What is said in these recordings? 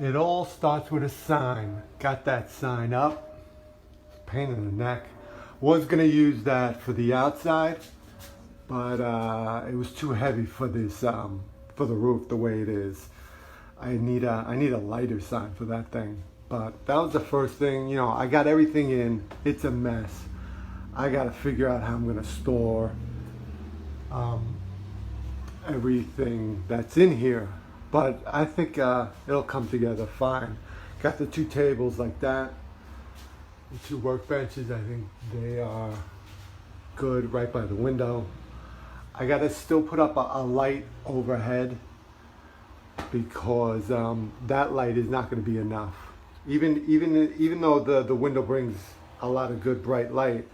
It all starts with a sign. Got that sign up. Pain in the neck. Was gonna use that for the outside, but it was too heavy for this for the roof the way it is. I need a lighter sign for that thing. But that was the first thing. You know, I got everything in. It's a mess. I got to figure out how I'm gonna store everything that's in here. But I think it'll come together fine. Got the two tables like that. The two workbenches, I think they are good right by the window. I gotta still put up a light overhead because that light is not gonna be enough. Even though the window brings a lot of good bright light,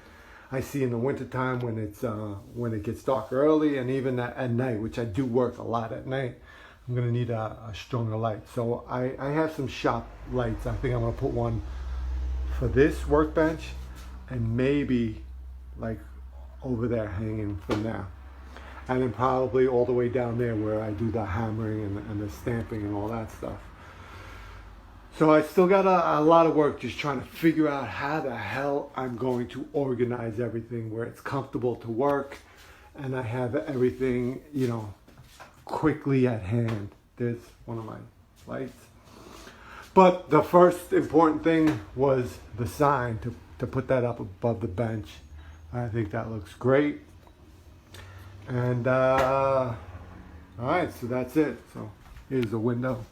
I see in the wintertime when it gets dark early and even at night, which I do work a lot at night, I'm gonna need a stronger light. So I have some shop lights. I think I'm gonna put one for this workbench and maybe like over there hanging from there. And then probably all the way down there where I do the hammering and the stamping and all that stuff. So I still got a lot of work just trying to figure out how the hell I'm going to organize everything where it's comfortable to work and I have everything, you know, quickly at hand. There's one of my lights. But the first important thing was the sign, to put that up above the bench. I think that looks great. And all right, so that's it. So here's the window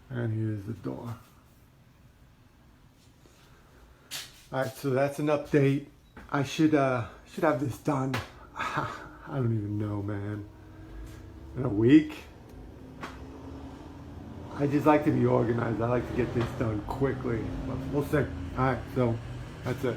and here's the door. All right, so that's an update. I should have this done. I don't even know, man. In a week. I just like to be organized. I like to get this done quickly, but we'll see. All right, so that's it.